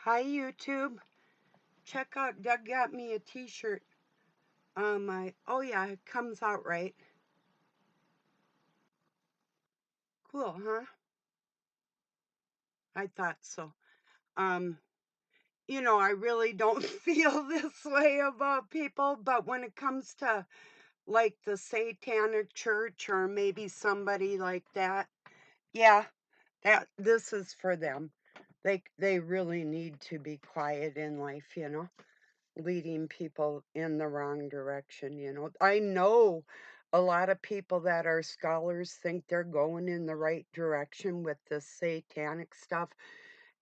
Hi YouTube. Check out Doug got me a t-shirt. Oh yeah, it comes out right. Cool, huh? I thought so. Um, I really don't feel this way about people, but when it comes to like the Satanic church or maybe somebody like that, yeah, that this is for them. They really need to be quiet in life. Leading people in the wrong direction. I know a lot of people that are scholars think they're going in the right direction with this satanic stuff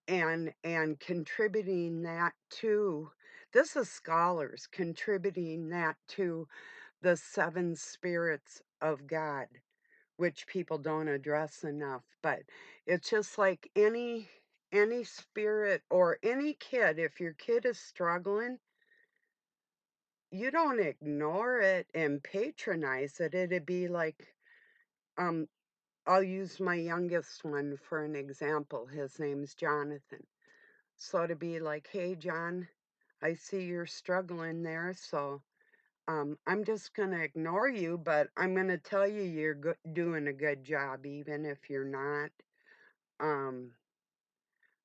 and contributing that to this is scholars contributing that to the seven spirits of God, which people don't address enough. But it's just like any spirit or any kid, if your kid is struggling, you don't ignore it and patronize it. It'd be like, um, I'll use my youngest one for an example. His name's Jonathan. So to be like, hey, John, I see you're struggling there. So I'm just going to ignore you, but I'm going to tell you you're doing a good job, even if you're not. Um,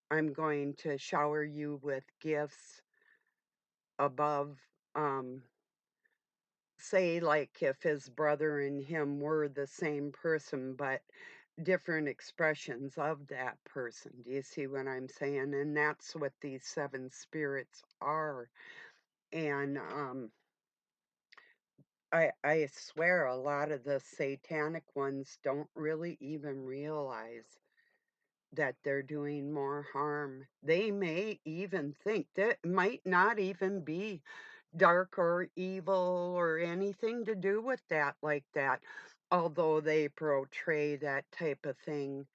I'm going to shower you with gifts above. Um, Say like if his brother and him were the same person but different expressions of that person. Do you see what I'm saying? And that's what these seven spirits are. And I swear a lot of the satanic ones don't really even realize that they're doing more harm. They may even think that might not even be dark or evil or anything to do with that like that, although they portray that type of thing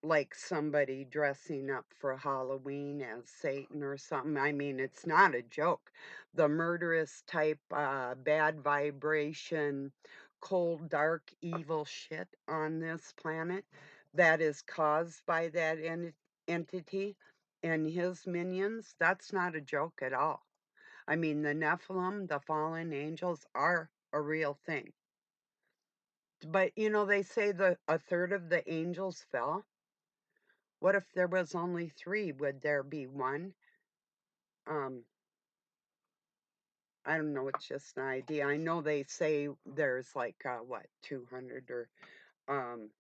like somebody dressing up for Halloween as Satan or something. I mean, it's not a joke. The murderous type, bad vibration, cold, dark, evil shit on this planet that is caused by that entity and his minions, that's not a joke at all. I mean, the Nephilim, the fallen angels, are a real thing. But they say that a third of the angels fell. What if there was only three? Would there be one? Um, I don't know. It's just an idea. I know they say there's like what 200 or um,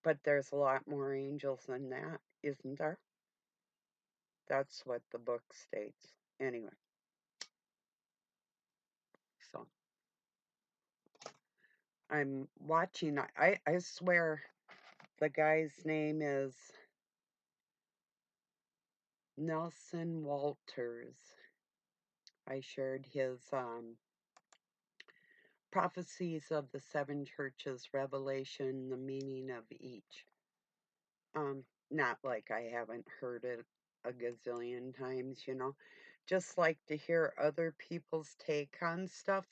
but there's a lot more angels than that, isn't there? That's what the book states. Anyway, so I'm watching. I swear the guy's name is Nelson Walters. I shared his Prophecies of the Seven Churches, Revelation, the meaning of each. Not like I haven't heard it a gazillion times. Just like to hear other people's take on stuff.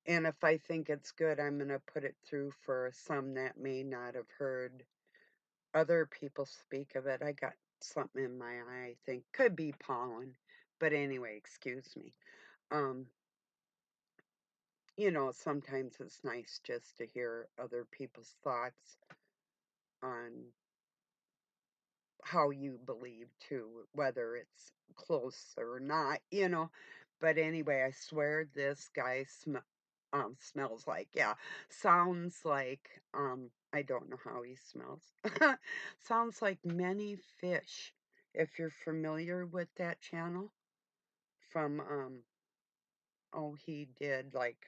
And if I think it's good, I'm going to put it through for some that may not have heard other people speak of it. I got something in my eye, I think. Could be pollen. But anyway, excuse me. Um, sometimes it's nice just to hear other people's thoughts on how you believe too, whether it's close or not. But anyway, I swear this guy smells like, yeah, sounds like, I don't know how he smells. Sounds like Many Fish. If you're familiar with that channel from, oh, he did like,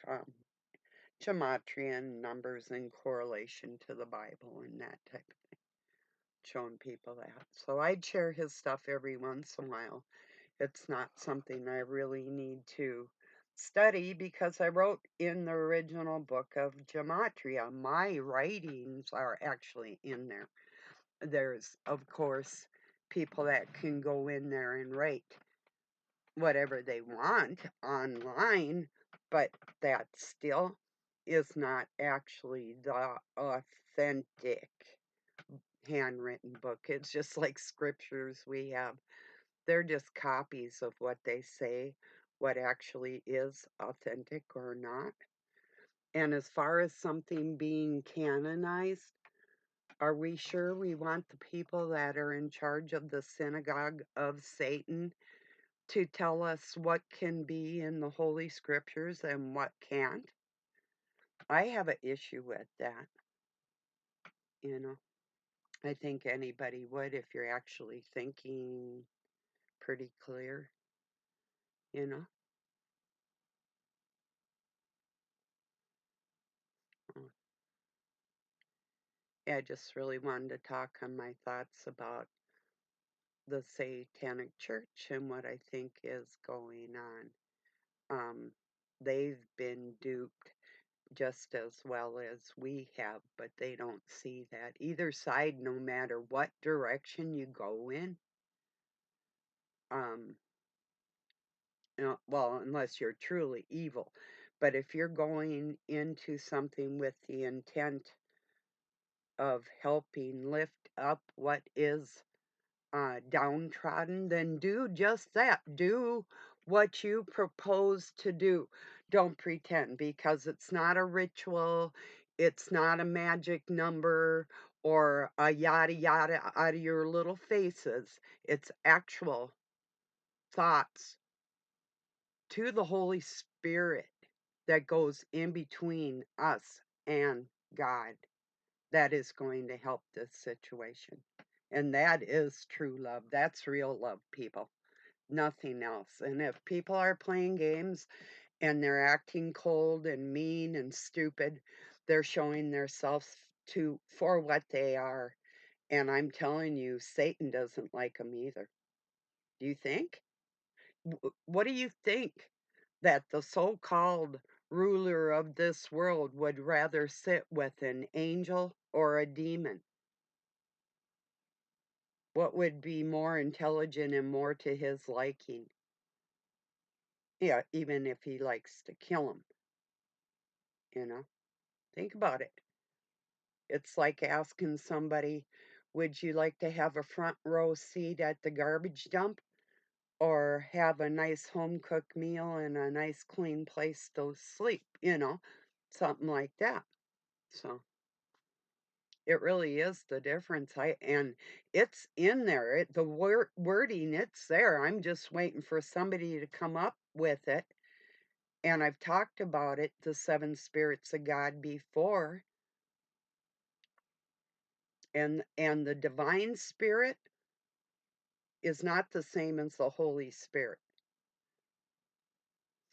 gematria and numbers in correlation to the Bible and that type of thing, showing people that. So I'd share his stuff every once in a while. It's not something I really need to study because I wrote in the original book of gematria. My writings are actually in there. There's, of course, people that can go in there and write whatever they want online, but that still is not actually the authentic handwritten book. It's just like scriptures we have. They're just copies of what they say, what actually is authentic or not. And as far as something being canonized, are we sure we want the people that are in charge of the synagogue of Satan to tell us what can be in the Holy Scriptures and what can't? I have an issue with that, you know. I think anybody would if you're actually thinking pretty clear, you know. Mm. Yeah, I just really wanted to talk on my thoughts about the Satanic Church and what I think is going on. They've been duped just as well as we have, but they don't see that. Either side, no matter what direction you go in, um, well, unless you're truly evil, but if you're going into something with the intent of helping lift up what is downtrodden, then do just that. Do what you propose to do. Don't pretend, because it's not a ritual, it's not a magic number or a yada yada out of your little faces. It's actual thoughts to the Holy Spirit that goes in between us and God that is going to help this situation. And that is true love. That's real love, people. Nothing else. And if people are playing games and they're acting cold and mean and stupid, they're showing themselves to for what they are. And I'm telling you, Satan doesn't like them either. Do you think? What do you think that the so-called ruler of this world would rather sit with, an angel or a demon? What would be more intelligent and more to his liking? Yeah, even if he likes to kill him, you know? Think about it. It's like asking somebody, would you like to have a front row seat at the garbage dump or have a nice home cooked meal and a nice clean place to sleep, something like that. So it really is the difference. And it's in there. The wording, it's there. I'm just waiting for somebody to come up with it. And I've talked about it, the seven spirits of God, before. And the divine spirit is not the same as the Holy Spirit.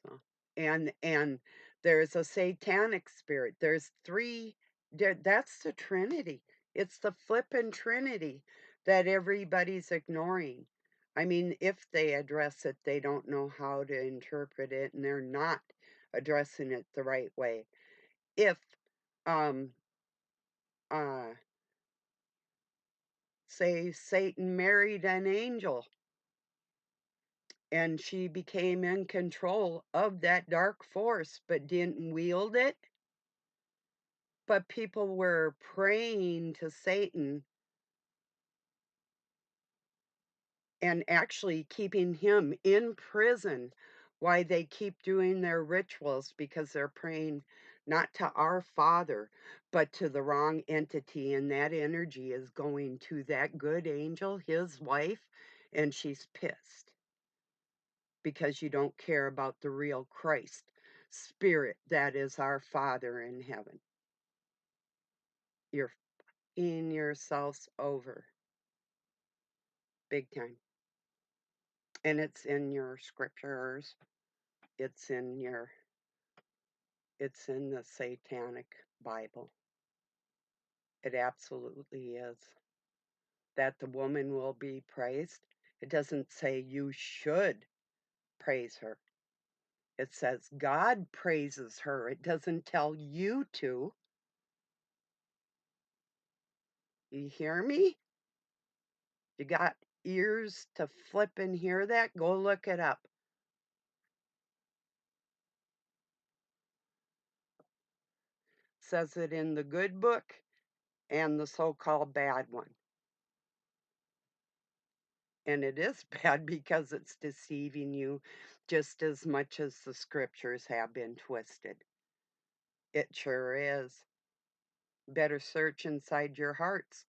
So, and there's a satanic spirit. There's three. That's the Trinity. It's the flippin' Trinity that everybody's ignoring. I mean, if they address it, they don't know how to interpret it, and they're not addressing it the right way. If, um, uh, say Satan married an angel and she became in control of that dark force but didn't wield it, but people were praying to Satan and actually keeping him in prison while they keep doing their rituals because they're praying not to our Father, but to the wrong entity. And that energy is going to that good angel, his wife, and she's pissed because you don't care about the real Christ spirit that is our Father in heaven. You're in yourselves over big time. And it's in your scriptures. It's in your it's in the Satanic Bible. It absolutely is. That the woman will be praised. It doesn't say you should praise her. It says God praises her. It doesn't tell you to. You hear me? You got ears to flip and hear that? Go look it up. Says it in the good book and the so-called bad one. And it is bad because it's deceiving you just as much as the scriptures have been twisted. It sure is. Better search inside your hearts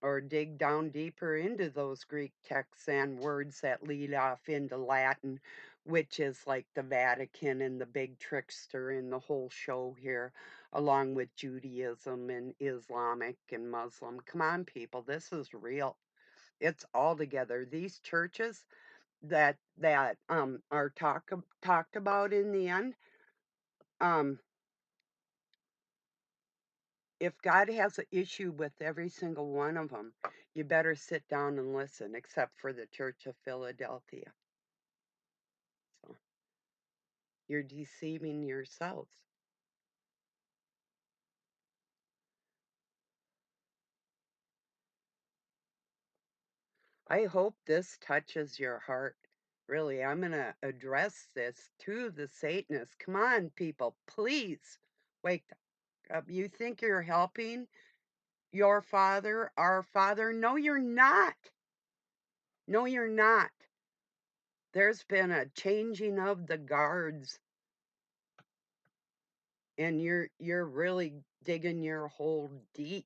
or dig down deeper into those Greek texts and words that lead off into Latin, which is like the Vatican and the big trickster in the whole show here, along with Judaism and Islamic and Muslim. Come on, people, this is real. It's all together. These churches that are talked about in the end, um, if God has an issue with every single one of them, you better sit down and listen, except for the Church of Philadelphia. So you're deceiving yourselves. I hope this touches your heart. Really, I'm going to address this to the Satanists. Come on, people, please wake up. You think you're helping your father, our father? No, you're not. No, you're not. There's been a changing of the guards, and you're really digging your hole deep,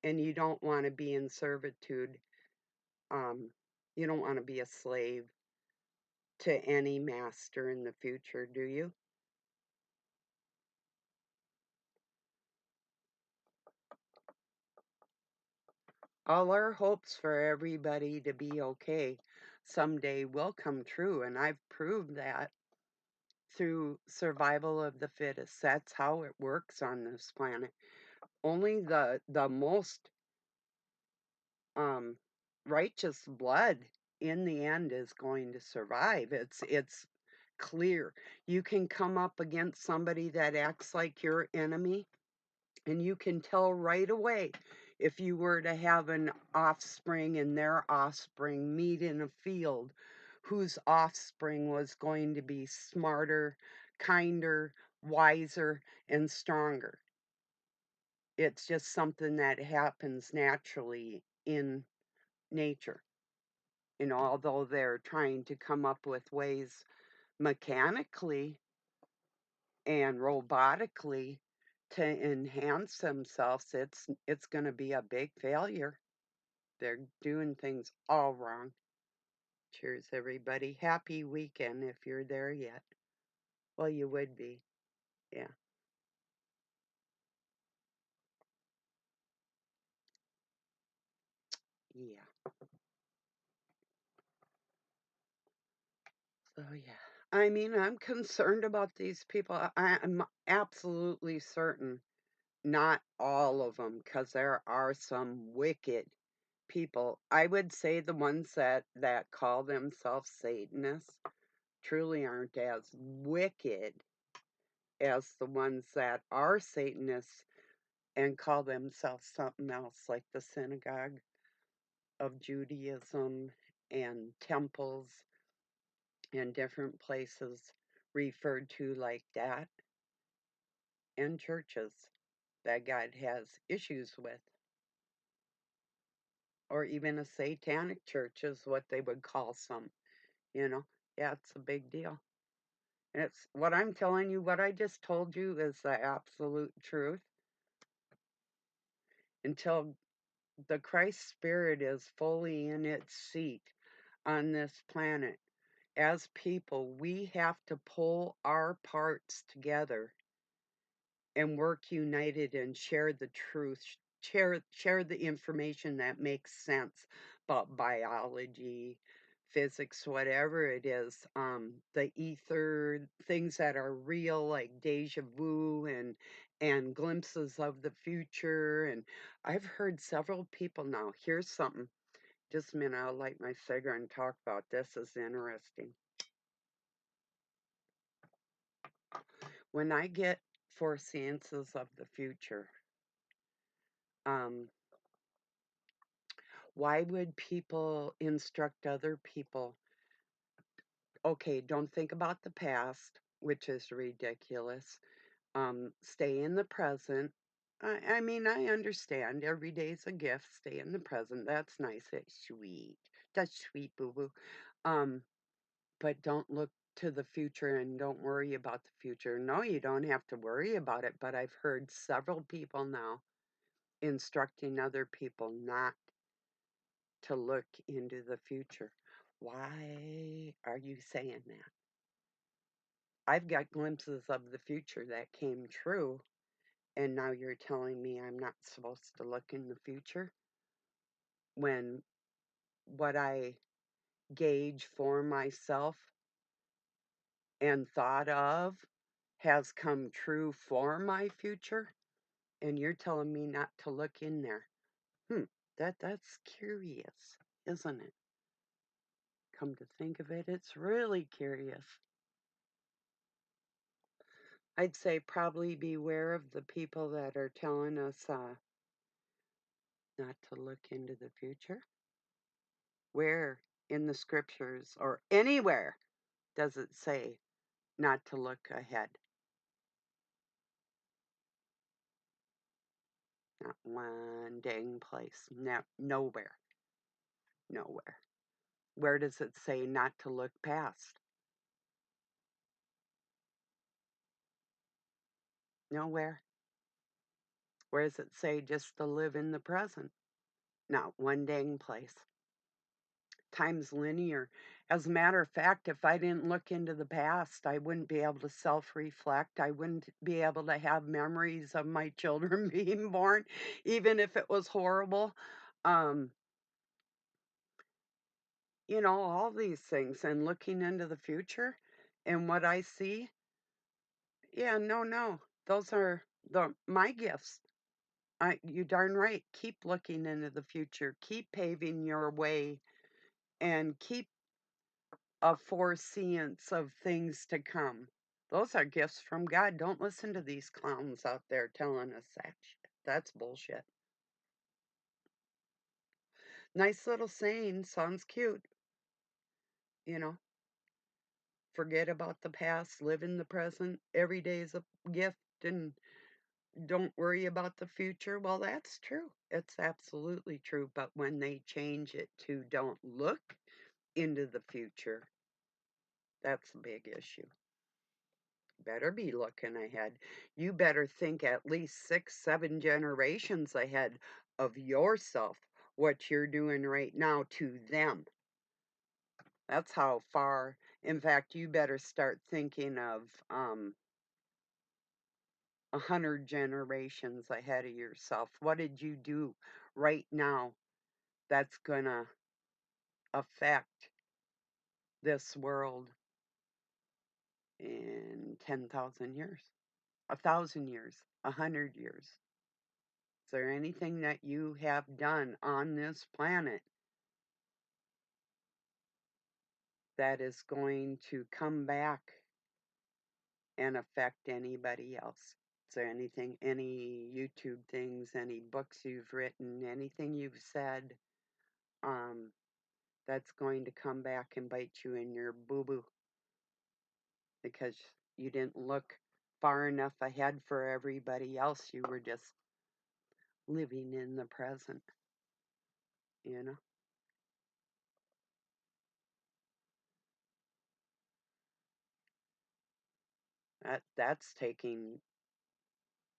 and you don't want to be in servitude. Um, you don't want to be a slave to any master in the future, do you? All our hopes for everybody to be okay someday will come true, and I've proved that through survival of the fittest. That's how it works on this planet. Only the most um, righteous blood in the end is going to survive. It's clear. You can come up against somebody that acts like your enemy, and you can tell right away if you were to have an offspring and their offspring meet in a field, whose offspring was going to be smarter, kinder, wiser, and stronger. It's just something that happens naturally in nature. Although they're trying to come up with ways mechanically and robotically to enhance themselves, it's going to be a big failure. They're doing things all wrong. Cheers, everybody. Happy weekend if you're there yet. Well, you would be. Yeah. Yeah. So, yeah. I mean, I'm concerned about these people. I'm absolutely certain not all of them, because there are some wicked people. I would say the ones that call themselves Satanists truly aren't as wicked as the ones that are Satanists and call themselves something else, like the synagogue of Judaism and temples and different places referred to like that, and churches that God has issues with, or even a satanic church is what they would call some, you know. Yeah, it's a big deal. And it's what I'm telling you, what I just told you is the absolute truth. Until the Christ Spirit is fully in its seat on this planet, as people, we have to pull our parts together and work united and share the truth, share the information that makes sense about biology, physics, whatever it is, the ether, things that are real, like deja vu and glimpses of the future. And I've heard several people now. Here's something. Just a minute, I'll light my cigarette and talk about this. Is interesting. When I get foreseances of the future, um, why would people instruct other people? Okay, don't think about the past, which is ridiculous. Stay in the present I mean, I understand every day's a gift. Stay in the present. That's nice. It's sweet. That's sweet, boo boo. Um, but don't look to the future and don't worry about the future. No, you don't have to worry about it. But I've heard several people now instructing other people not to look into the future. Why are you saying that? I've got glimpses of the future that came true, and now you're telling me I'm not supposed to look in the future when what I gauge for myself and thought of has come true for my future, and you're telling me not to look in there. Hmm, that's curious, isn't it? Come to think of it, it's really curious. I'd say probably beware of the people that are telling us not to look into the future. Where in the scriptures or anywhere does it say not to look ahead? Not one dang place. No, nowhere. Nowhere. Where does it say not to look past? Nowhere. Where does it say just to live in the present? Not one dang place. Time's linear. As a matter of fact, if I didn't look into the past, I wouldn't be able to self reflect. I wouldn't be able to have memories of my children being born, even if it was horrible. Um, all these things and looking into the future and what I see. Yeah, no, no. Those are my gifts. You darn right. Keep looking into the future. Keep paving your way and keep a foreseeance of things to come. Those are gifts from God. Don't listen to these clowns out there telling us that shit. That's bullshit. Nice little saying. Sounds cute. You know, forget about the past, live in the present. Every day is a gift and don't worry about the future. Well, that's true. It's absolutely true. But when they change it to don't look into the future, that's a big issue. Better be looking ahead. You better think at least 6, 7 generations ahead of yourself, what you're doing right now to them. That's how far. In fact, you better start thinking of 100 generations ahead of yourself. What did you do right now that's going to affect this world in 10,000 years, 1,000 years, 100 years? Is there anything that you have done on this planet that is going to come back and affect anybody else? Is there anything, any YouTube things, any books you've written, anything you've said um, that's going to come back and bite you in your boo boo because you didn't look far enough ahead for everybody else? You were just living in the present, you know? That's taking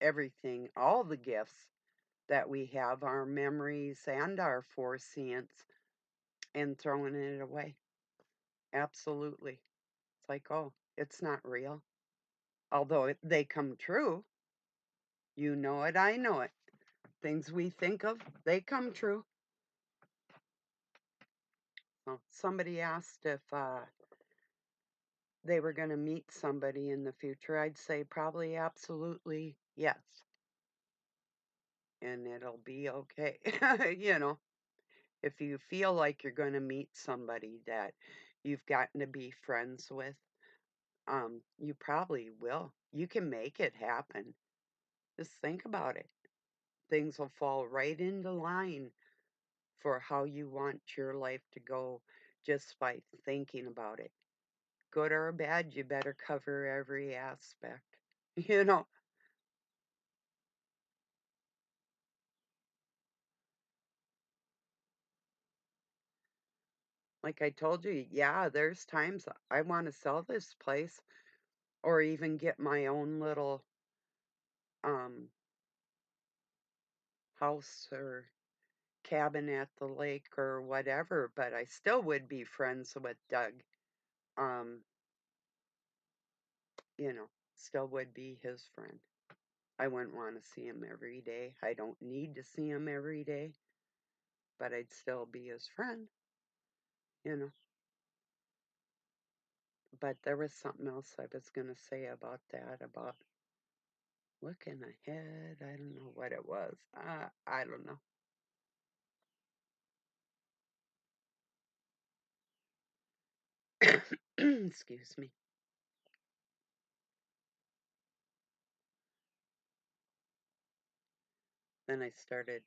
everything, all the gifts that we have, our memories and our foreseeance, and throwing it away. Absolutely. It's like, oh, it's not real. Although they come true. You know it, I know it. Things we think of, they come true. Well, somebody asked if they were going to meet somebody in the future. I'd say probably absolutely yes. And it'll be okay. you know, if you feel like you're going to meet somebody that you've gotten to be friends with, you probably will. You can make it happen. Just think about it. Things will fall right into line for how you want your life to go just by thinking about it. Good or bad, you better cover every aspect. You know, Like I told you, yeah, there's times I want to sell this place or even get my own little um house or cabin at the lake or whatever, but I still would be friends with Doug. Um, you know, still would be his friend. I wouldn't want to see him every day. I don't need to see him every day, but I'd still be his friend, you know. But there was something else I was going to say about that, about looking ahead. I don't know what it was. I don't know. Excuse me. Then I started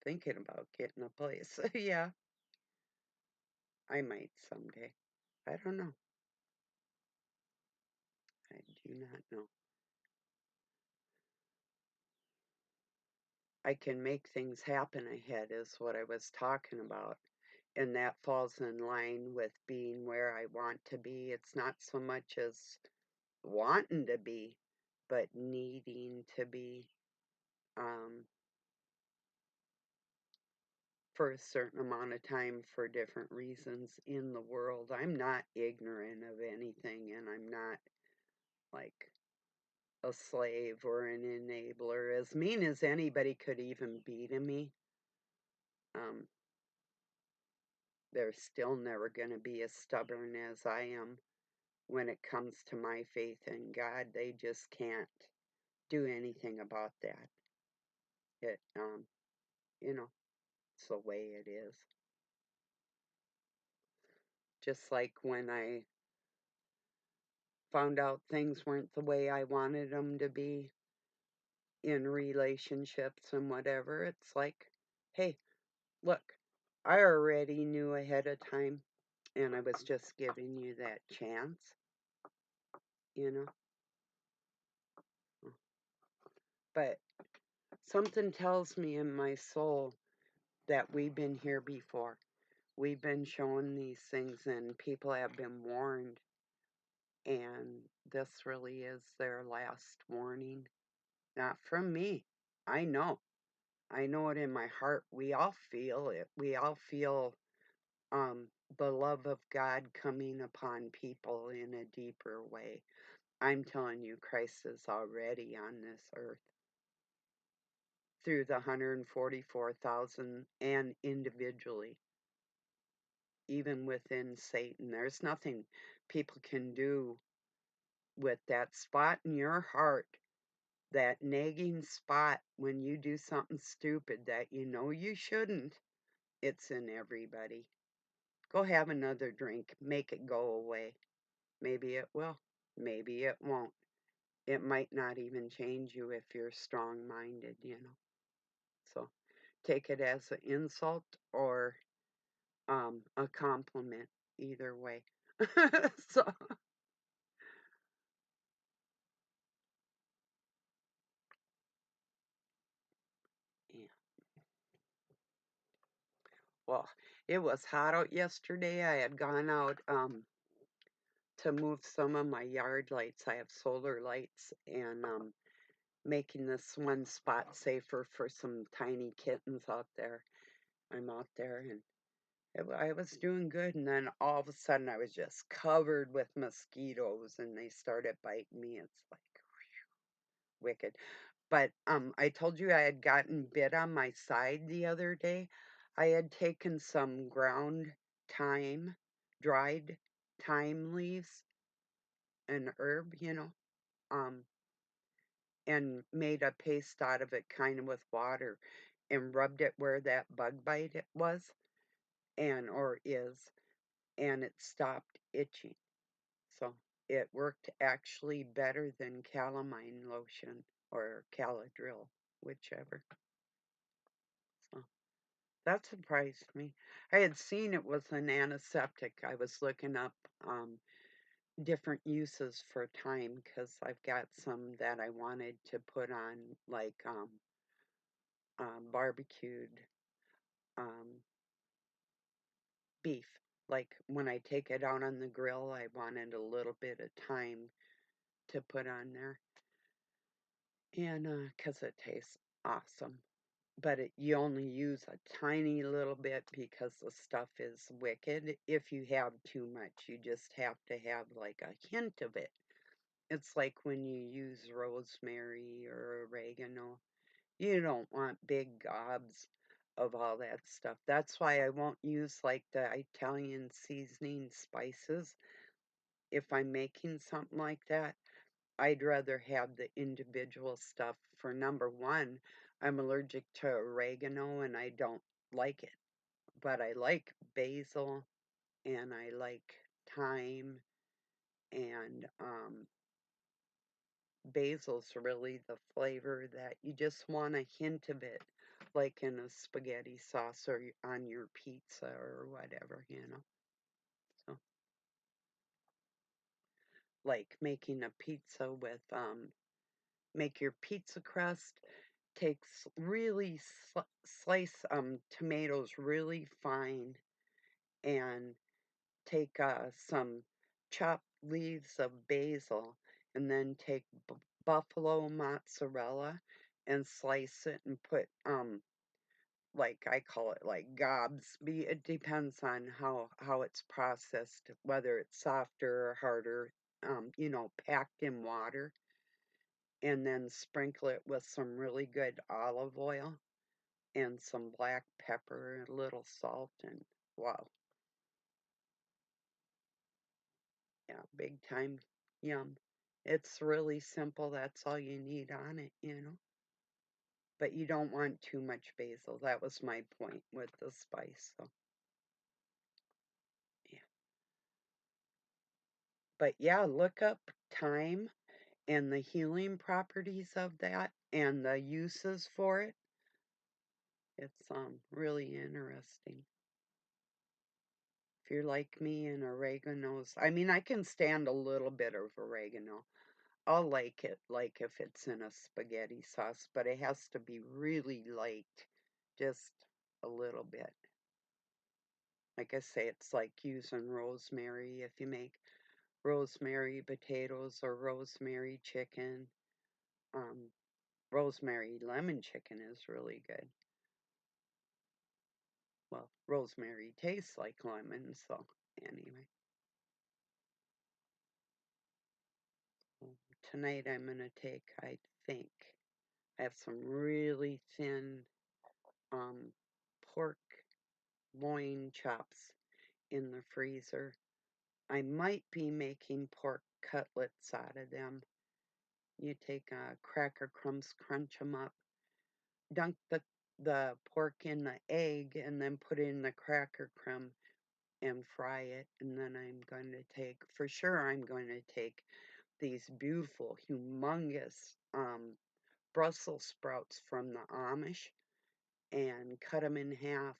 thinking about getting a place. Yeah, I might someday. I don't know. I do not know. I can make things happen ahead, is what I was talking about. And that falls in line with being where I want to be. It's not so much as wanting to be, but needing to be um, for a certain amount of time for different reasons in the world. I'm not ignorant of anything, and I'm not like a slave or an enabler. As mean as anybody could even be to me, um, they're still never going to be as stubborn as I am when it comes to my faith in God. They just can't do anything about that. It, you know, it's the way it is. Just like when I found out things weren't the way I wanted them to be in relationships and whatever, it's like, hey, look, I already knew ahead of time, and I was just giving you that chance, you know. But something tells me in my soul that we've been here before. We've been shown these things, and people have been warned, and this really is their last warning. Not from me. I know. I know it in my heart. We all feel it. We all feel um, the love of God coming upon people in a deeper way. I'm telling you, Christ is already on this earth through the 144,000 and individually, even within Satan. There's nothing people can do with that spot in your heart, that nagging spot when you do something stupid that you know you shouldn't. It's in everybody. Go have another drink, make it go away. Maybe it will, maybe it won't. It might not even change you if you're strong minded, you know. So take it as an insult or a compliment, either way. So, yeah. Well, it was hot out yesterday. I had gone out to move some of my yard lights. I have solar lights, and making this one spot safer for some tiny kittens out there. I'm out there, and I was doing good, and then all of a sudden I was just covered with mosquitoes, and they started biting me. It's like wicked. But I told you I had gotten bit on my side the other day. I had taken some ground thyme, dried thyme leaves, an herb, um, and made a paste out of it, kind of with water, and rubbed it where that bug bite it was, and or is, and it stopped itching. So it worked actually better than calamine lotion or Caladryl, whichever. So that surprised me. I had seen it was an antiseptic. I was looking up different uses for thyme because I've got some that I wanted to put on, like barbecued um, beef, Like, when I take it out on the grill, I wanted a little bit of thyme to put on there, and, 'cause it tastes awesome. But you only use a tiny little bit because the stuff is wicked. If you have too much, you just have to have, like, a hint of it. It's like when you use rosemary or oregano. You don't want big gobs of all that stuff. That's why I won't use, like, the Italian seasoning spices if I'm making something like that. I'd rather have the individual stuff. For number one, I'm allergic to oregano and I don't like it. But I like basil and I like thyme, and basil's really the flavor that you just want a hint of it, like in a spaghetti sauce or on your pizza or whatever. So, like making a pizza with make your pizza crust, takes really slice tomatoes really fine, and take some chopped leaves of basil, and then take buffalo mozzarella and slice it and put like I call it like gobs. It depends on how it's processed, whether it's softer or harder, packed in water, and then sprinkle it with some really good olive oil and some black pepper and a little salt, and wow, yeah, big time yum. It's really simple. That's all you need on it. But you don't want too much basil. That was my point with the spice. So, yeah. But yeah, look up thyme and the healing properties of that and the uses for it. It's really interesting. If you're like me and oregano's, I mean, I can stand a little bit of oregano. I'll like it, like if it's in a spaghetti sauce, but it has to be really light, just a little bit. Like I say, it's like using rosemary if you make rosemary potatoes or rosemary chicken. Um, Rosemary lemon chicken is really good. Well, rosemary tastes like lemon, so anyway. Tonight I'm going to take, I think, I have some really thin um, pork loin chops in the freezer. I might be making pork cutlets out of them. You take cracker crumbs, crunch them up, dunk the pork in the egg, and then put in the cracker crumb and fry it. And then I'm going to take, for sure, I'm going to take these beautiful, humongous Brussels sprouts from the Amish and cut them in half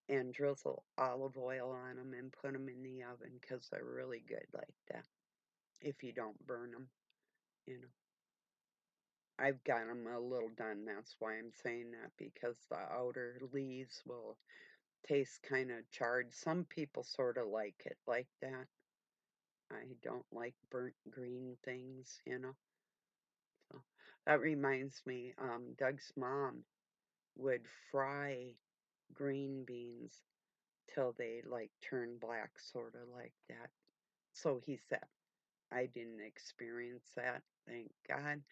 and drizzle olive oil on them and put them in the oven because they're really good like that. If you don't burn them, you know. I've got them a little done. That's why I'm saying that, because the outer leaves will taste kind of charred. Some people sort of like it like that. I don't like burnt green things. So that reminds me, Doug's mom would fry green beans till they like turn black, sort of like that. So he said, I didn't experience that, thank God.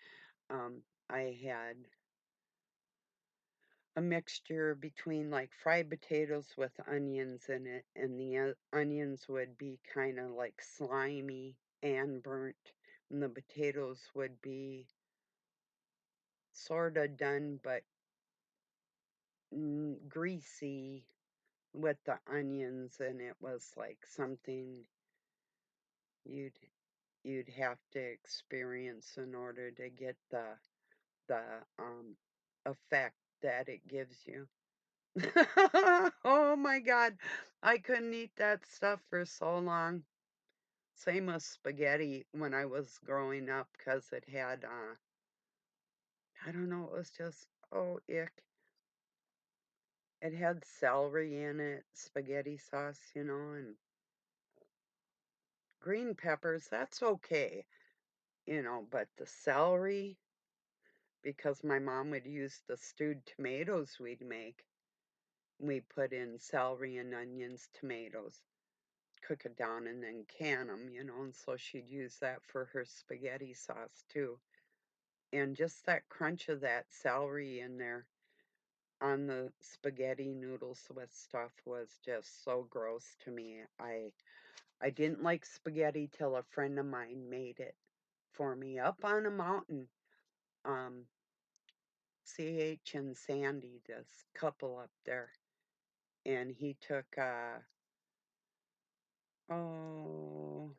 I had a mixture between like fried potatoes with onions in it, and the onions would be kind of like slimy and burnt, and the potatoes would be sort of done but greasy with the onions, and it was like something you'd you'd have to experience in order to get the effect that it gives you. Oh my God. I couldn't eat that stuff for so long. Same with spaghetti when I was growing up because it had, I don't know, it was just, oh, ick. It had celery in it, spaghetti sauce, and green peppers, that's okay, but the celery, because my mom would use the stewed tomatoes we'd make, we put in celery and onions, tomatoes, cook it down, and then can them, and so she'd use that for her spaghetti sauce too. And just that crunch of that celery in there on the spaghetti noodles with stuff was just so gross to me. I didn't like spaghetti till a friend of mine made it for me up on a mountain. Um, CH and Sandy, this couple up there, and he took oh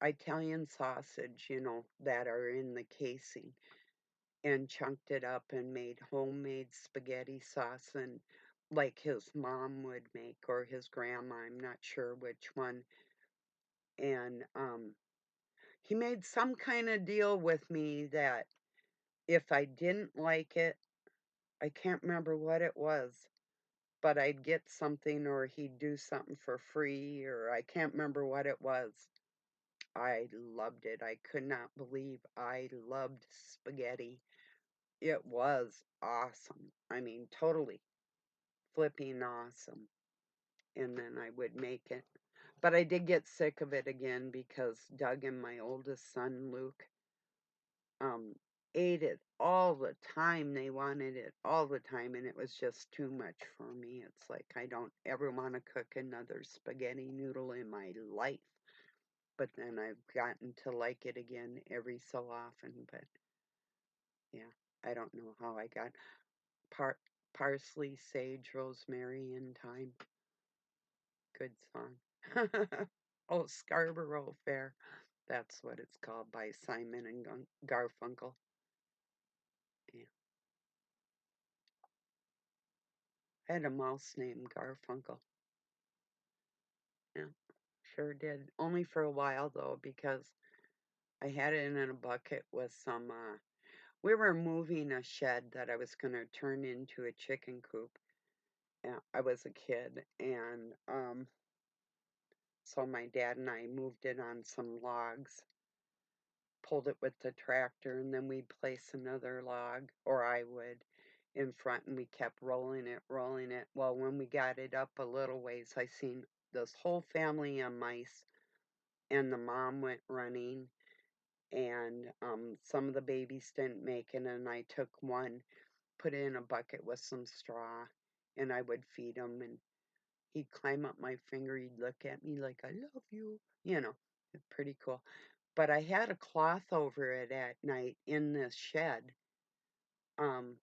Italian sausage, that are in the casing, and chunked it up and made homemade spaghetti sauce, and like his mom would make, or his grandma, I'm not sure which one. And he made some kind of deal with me that if I didn't like it, I can't remember what it was, but I'd get something, or he'd do something for free, or I can't remember what it was. I loved it. I could not believe I loved spaghetti. It was awesome. I mean, totally flipping awesome. And then I would make it. But I did get sick of it again because Doug and my oldest son, Luke, um, ate it all the time. They wanted it all the time, and it was just too much for me. It's like I don't ever want to cook another spaghetti noodle in my life. But then I've gotten to like it again every so often. But yeah, I don't know how I got par- parsley, sage, rosemary, and thyme. Good song. Oh, Scarborough Fair. That's what it's called by Simon and Garfunkel. Yeah. I had a mouse named Garfunkel. Yeah, sure did. Only for a while though, because I had it in a bucket with some. We were moving a shed that I was going to turn into a chicken coop. I was a kid, and so my dad and I moved it on some logs, pulled it with the tractor, and then we'd place another log, or I would, in front, and we kept rolling it, rolling it. Well, when we got it up a little ways, I seen this whole family of mice, and the mom went running, and some of the babies didn't make it, and I took one, put it in a bucket with some straw, and I would feed him, and he'd climb up my finger, he'd look at me like, I love you, it's pretty cool. But I had a cloth over it at night in this shed, um,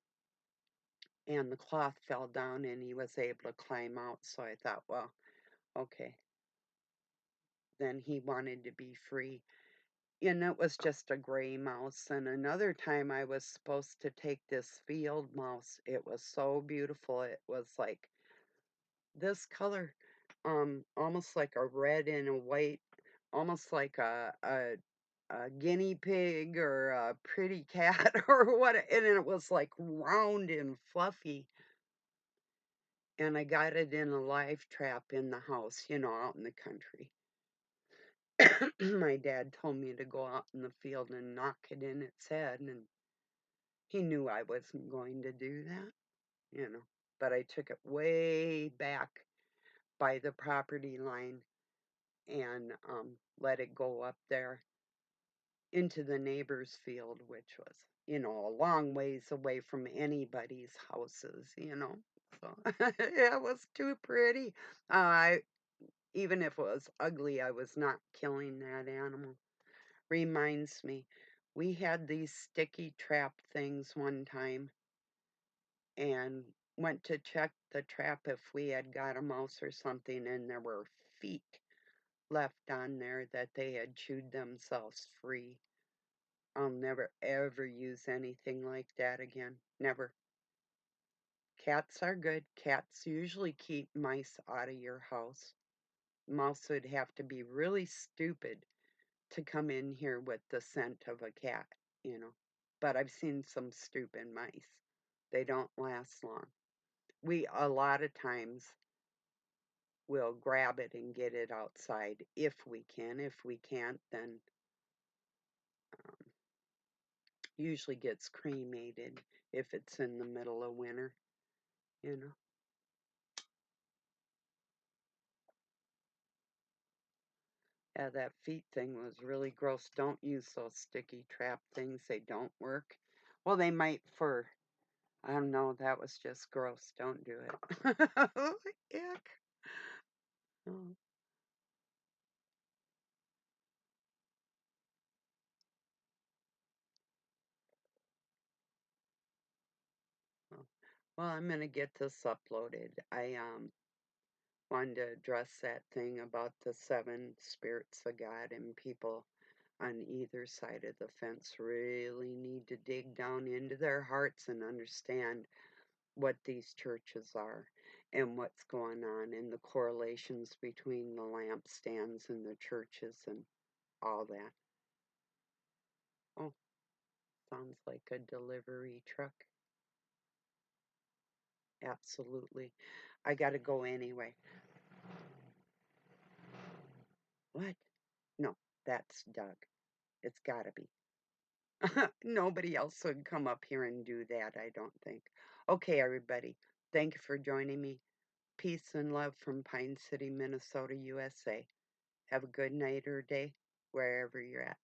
and the cloth fell down and he was able to climb out, so I thought, well, okay. Then he wanted to be free. And it was just a gray mouse. And another time I was supposed to take this field mouse. It was so beautiful. It was like this color, almost like a red and a white, almost like a guinea pig or a pretty cat or what, and it was like round and fluffy. And I got it in a live trap in the house, out in the country. My dad told me to go out in the field and knock it in its head, and he knew I wasn't going to do that, But I took it way back by the property line and let it go up there into the neighbor's field, which was, a long ways away from anybody's houses. So it was too pretty. I Even if it was ugly, I was not killing that animal. Reminds me, we had these sticky trap things one time and went to check the trap if we had got a mouse or something, and there were feet left on there that they had chewed themselves free. I'll never ever use anything like that again. Never. Cats are good. Cats usually keep mice out of your house. Mouse would have to be really stupid to come in here with the scent of a cat. But I've seen some stupid mice. They don't last long. We a lot of times will grab it and get it outside if we can. If we can't, then usually gets cremated if it's in the middle of winter, you know. Yeah, that feet thing was really gross. Don't use those sticky trap things. They don't work. Well, they might for, I don't know, that was just gross. Don't do it. Ick. Oh, well, well, I'm gonna get this uploaded. I wanted to address that thing about the seven spirits of God, and people on either side of the fence really need to dig down into their hearts and understand what these churches are and what's going on and the correlations between the lampstands and the churches and all that. Oh, sounds like a delivery truck. Absolutely. I got to go anyway. What? No, that's Doug. It's got to be. Nobody else would come up here and do that, I don't think. Okay, everybody. Thank you for joining me. Peace and love from Pine City, Minnesota, USA. Have a good night or day wherever you're at.